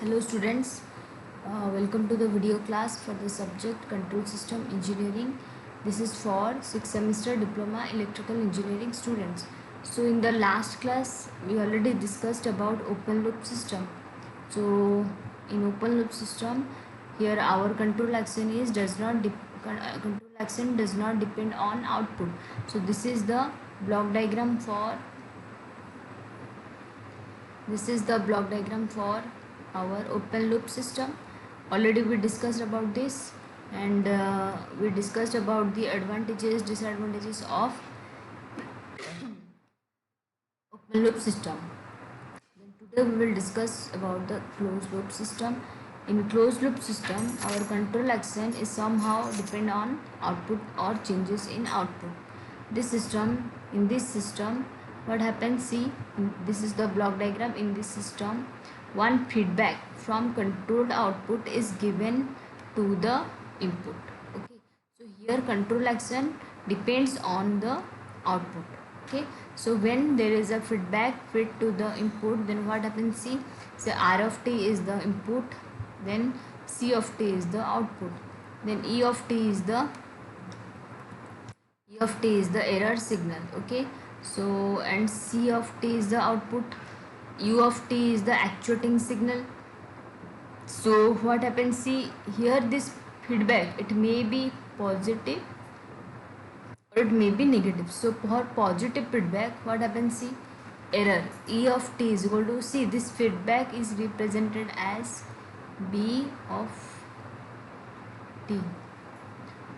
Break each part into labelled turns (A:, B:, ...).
A: Hello students, welcome to the video class for the subject Control System Engineering. This is for 6th semester Diploma Electrical Engineering students. So in the last class we already discussed about open loop system. So in open loop system here our control action is control action does not depend on output. So this is the block diagram for our open loop system. Already we discussed about this, and we discussed about the advantages, disadvantages of open loop system. Then today we will discuss about the closed loop system. In closed loop system, our control action is somehow depend on output or changes in output. In this system, what happens? See, this is the block diagram. In this system, one feedback from controlled output is given to the input. Okay, so here control action depends on the output. Okay, so when there is a feedback fed to the input, then what happens? See, so R of t is the input, then C of t is the output, then E of t is the error signal. Okay, so and C of t is the output, U of t is the actuating signal. So what happens? See, here this feedback, it may be positive or it may be negative. So for positive feedback, what happens? See, error E of t is equal to, see, this feedback is represented as B of t.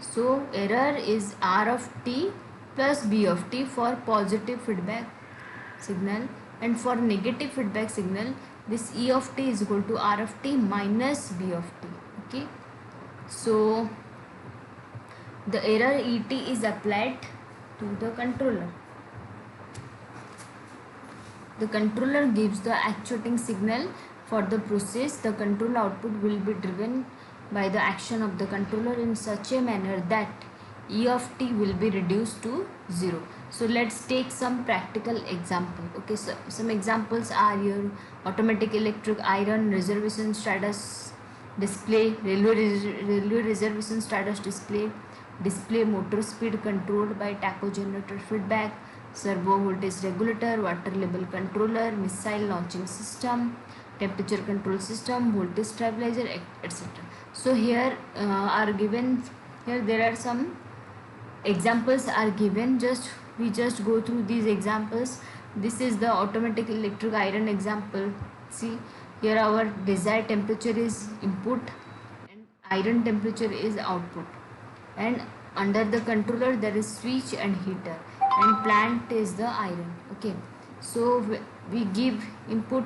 A: So error is R of t plus B of t for positive feedback signal, and for negative feedback signal this E of t is equal to R of t minus B of t. Okay, so the error ET is applied to the controller. The controller gives the actuating signal for the process. The control output will be driven by the action of the controller in such a manner that E of t will be reduced to 0. So let's take some practical example. Okay, so some examples are here: automatic electric iron reservation status display, railway reservation status display motor speed controlled by tacho generator feedback, servo voltage regulator, water level controller, missile launching system, temperature control system, voltage stabilizer, etc. So here there are some examples are given. We just go through these examples. This is the automatic electric iron example. See, here our desired temperature is input and iron temperature is output, and under the controller there is switch and heater, and plant is the iron. Okay, so we give input,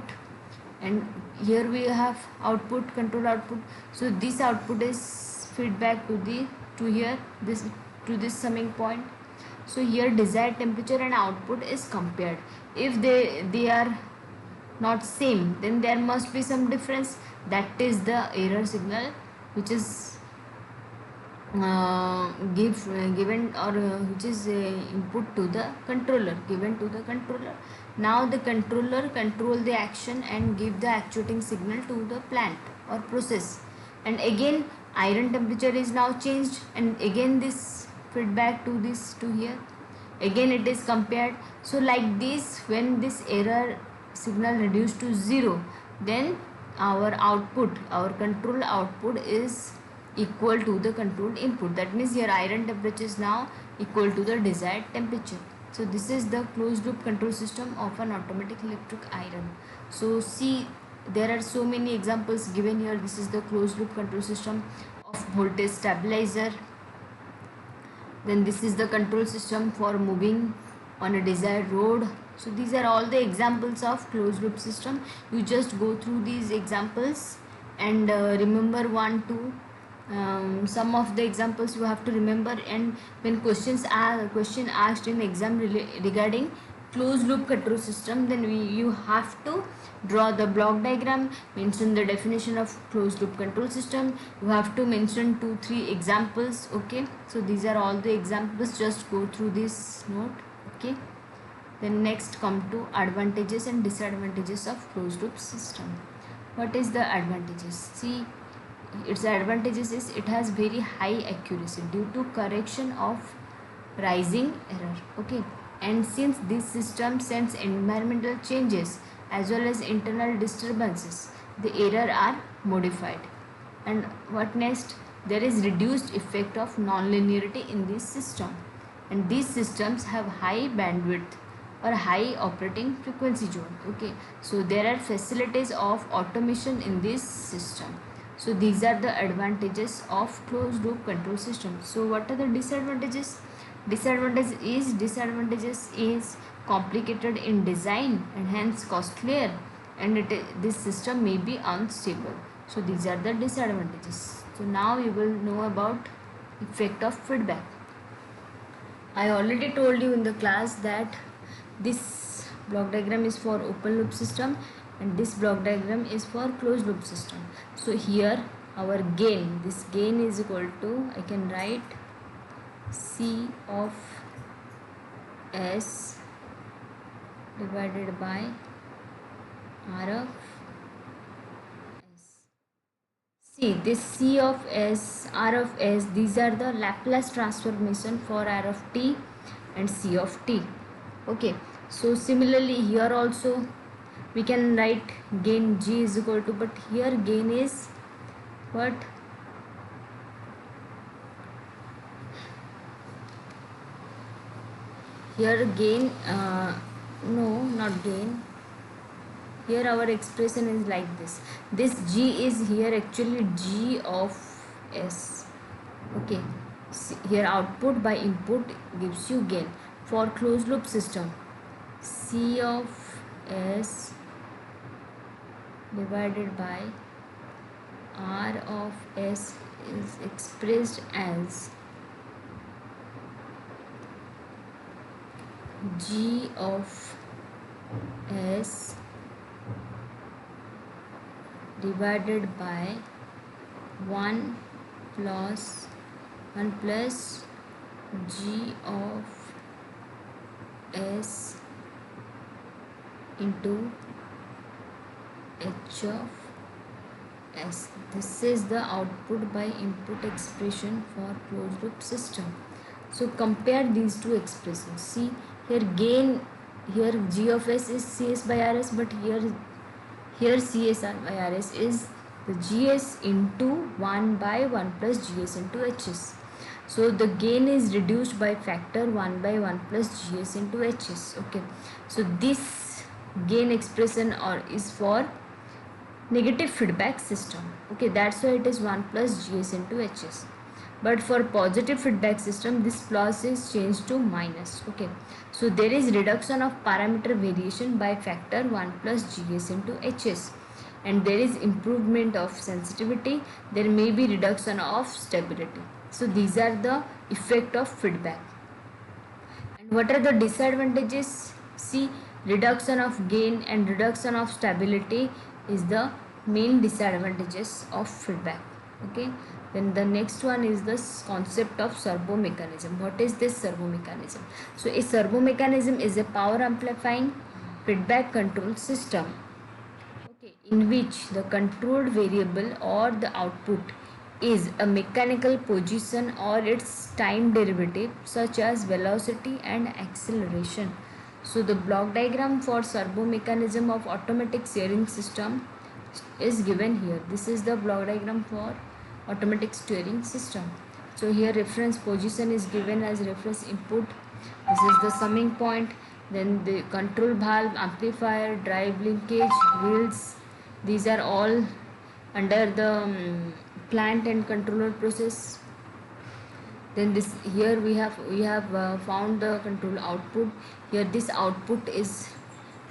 A: and here we have output, control output. So this output is feedback to this summing point. So here desired temperature and output is compared. If they are not same, then there must be some difference. That is the error signal, which is given, or which is input to the controller, given to the controller. Now the controller control the action and give the actuating signal to the plant or process, and again iron temperature is now changed, and again this feedback to here, again it is compared. So like this, when this error signal reduced to 0, then our control output is equal to the controlled input. That means here iron temperature is now equal to the desired temperature. So this is the closed loop control system of an automatic electric iron. So see, there are so many examples given here. This is the closed loop control system of voltage stabilizer. Then this is the control system for moving on a desired road. So these are all the examples of closed loop system. You just go through these examples and remember one, two. Some of the examples you have to remember, and when question asked in exam regarding closed loop control system, then you have to draw the block diagram, mention the definition of closed loop control system. You have to mention 2-3 examples. Okay, so these are all the examples. Just go through this note. Okay, then next come to advantages and disadvantages of closed loop system. what is the advantages? See, its advantages is it has very high accuracy due to correction of rising error. Okay, and since this system sends environmental changes as well as internal disturbances, the error are modified. And what next? There is reduced effect of nonlinearity in this system, and these systems have high bandwidth or high operating frequency zone. Okay, so there are facilities of automation in this system. So these are the advantages of closed loop control system. So what are the disadvantages? Disadvantages is complicated in design and hence costlier, and this system may be unstable. So these are the disadvantages. So now you will know about effect of feedback. I already told you in the class that this block diagram is for open loop system and this block diagram is for closed loop system. So here our gain, this gain is equal to, I can write C of S divided by R of S. See, this C of S, R of S, these are the Laplace transformation for R of t and C of t. Okay, so similarly here also we can write gain G is equal to, but here gain is what? Here gain, no, not gain. Here our expression is like this. This G is here actually G of S. Okay, here output by input gives you gain. For closed loop system, C of S divided by R of S is expressed as G of S divided by 1 plus G of S into H of S. This is the output by input expression for closed loop system. So compare these two expressions. See, here gain, here G of S is CS by RS, but here CS by RS is the GS into 1 by 1 plus GS into HS. So the gain is reduced by factor 1 by 1 plus GS into HS. Okay, so this gain expression is for negative feedback system. Okay, that's why it is 1 plus GS into HS. But for positive feedback system, this plus is changed to minus. Okay, so there is reduction of parameter variation by factor 1 plus GS into HS, and there is improvement of sensitivity. There may be reduction of stability. So these are the effect of feedback. And what are the disadvantages? See, reduction of gain and reduction of stability is the main disadvantages of feedback. Okay, then the next one is this concept of servo mechanism. What is this servo mechanism? So a servo mechanism is a power amplifying feedback control system, okay, in which the controlled variable or the output is a mechanical position or its time derivative such as velocity and acceleration. So the block diagram for servo mechanism of automatic steering system is given here. This is the block diagram for automatic steering system. So here reference position is given as reference input. This is the summing point. Then the control valve, amplifier, drive linkage, wheels. These are all under the plant and controller process. Then this here we have found the control output. Here this output is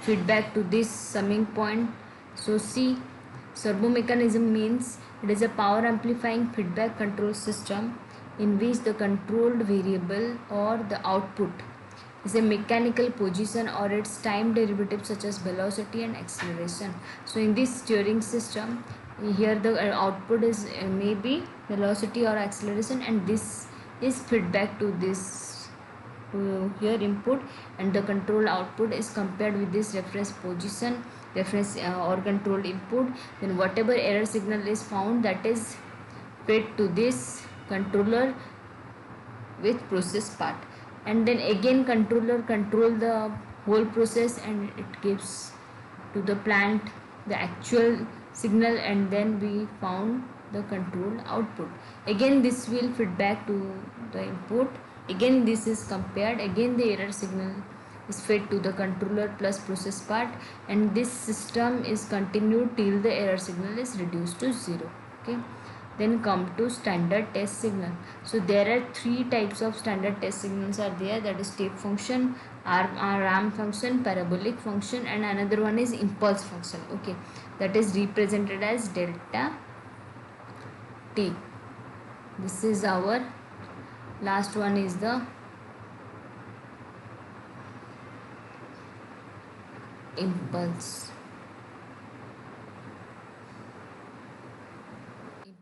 A: feedback to this summing point. So see, servo mechanism means it is a power amplifying feedback control system in which the controlled variable or the output is a mechanical position or its time derivative such as velocity and acceleration. So in this steering system, here the output is maybe velocity or acceleration, and this is feedback to this here input, and the control output is compared with this reference position, reference or controlled input. Then whatever error signal is found, that is fed to this controller with process part, and then again controller control the whole process, and it gives to the plant the actual signal, and then we found the control output. Again this will feedback to the input, again this is compared, again the error signal is fed to the controller plus process part, and this system is continued till the error signal is reduced to 0. Okay, then come to standard test signal. So there are three types of standard test signals are there, that is step function, ramp function, parabolic function, and another one is impulse function. Okay, that is represented as delta t. This is our last one is the impulse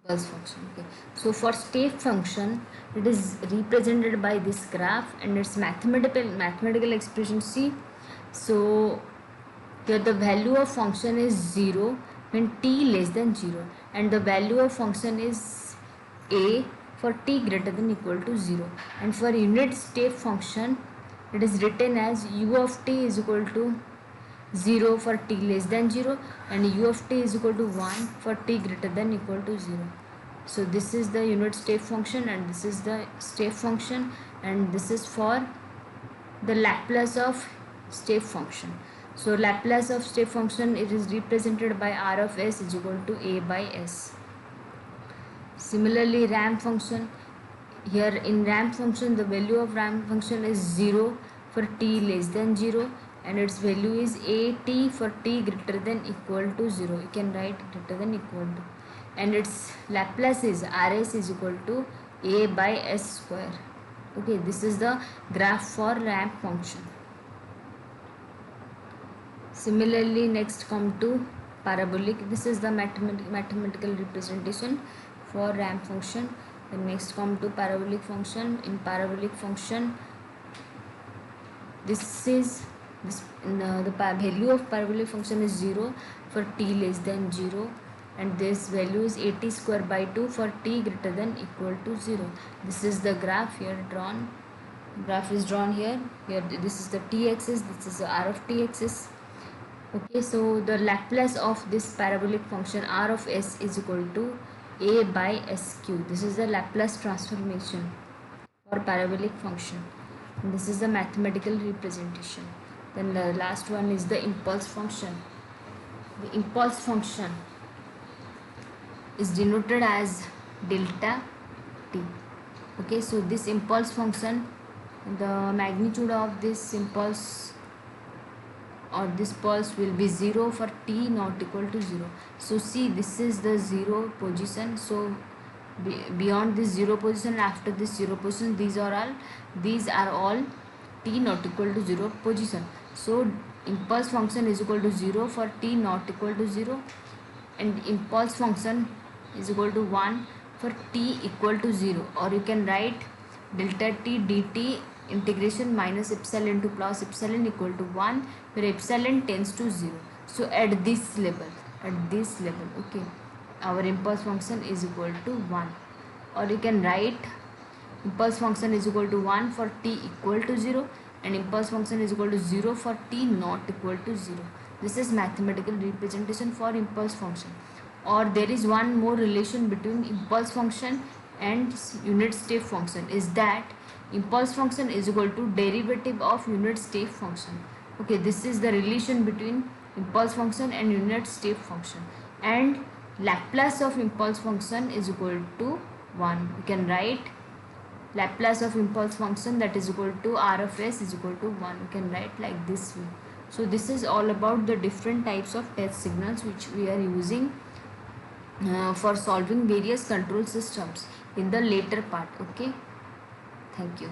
A: function. Okay, so for step function it is represented by this graph, and its mathematical expression. See, so here the value of function is 0 when t less than 0, and the value of function is a for t greater than equal to 0, and for unit step function it is written as u of t is equal to 0 for t less than 0, and u of t is equal to 1 for t greater than equal to 0. So this is the unit step function, and this is the step function, and this is for the Laplace of step function. So Laplace of step function, it is represented by r of s is equal to a by s. Similarly ramp function, here in ramp function the value of ramp function is 0 for t less than 0, and its value is at for t greater than equal to 0. You can write greater than equal to, and its Laplace is rs is equal to a by s square. Okay, this is the graph for ramp function. Similarly, next come to parabolic. This is the mathematical representation for ramp function. Then next come to parabolic function. In parabolic function, the value of parabolic function is 0 for t less than 0, and this value is at square by 2 for t greater than equal to 0. This is the graph here drawn. Graph is drawn here. Here this is the t axis, this is the r of t axis. Okay, so the Laplace of this parabolic function r of s is equal to a by sq. This is the Laplace transformation for parabolic function, and this is the mathematical representation. Then the last one is the impulse function. The impulse function is denoted as delta t. Okay, so this impulse function, the magnitude of this impulse or this pulse will be 0 for t not equal to 0. So see, this is the 0 position. So beyond this 0 position, after this 0 position, these are all t not equal to 0 position. So impulse function is equal to 0 for t not equal to 0, and impulse function is equal to 1 for t equal to 0, or you can write delta t dt integration minus epsilon to plus epsilon equal to 1, where epsilon tends to 0. So at this level, okay, our impulse function is equal to 1, or you can write impulse function is equal to 1 for t equal to 0, and impulse function is equal to 0 for t not equal to 0. This is mathematical representation for impulse function. Or there is one more relation between impulse function and unit step function, is that impulse function is equal to derivative of unit step function. Okay, this is the relation between impulse function and unit step function, and Laplace of impulse function is equal to 1. You can write Laplace of impulse function, that is equal to r of s is equal to 1. You can write like this way. So this is all about the different types of test signals which we are using for solving various control systems in the later part. Okay, thank you.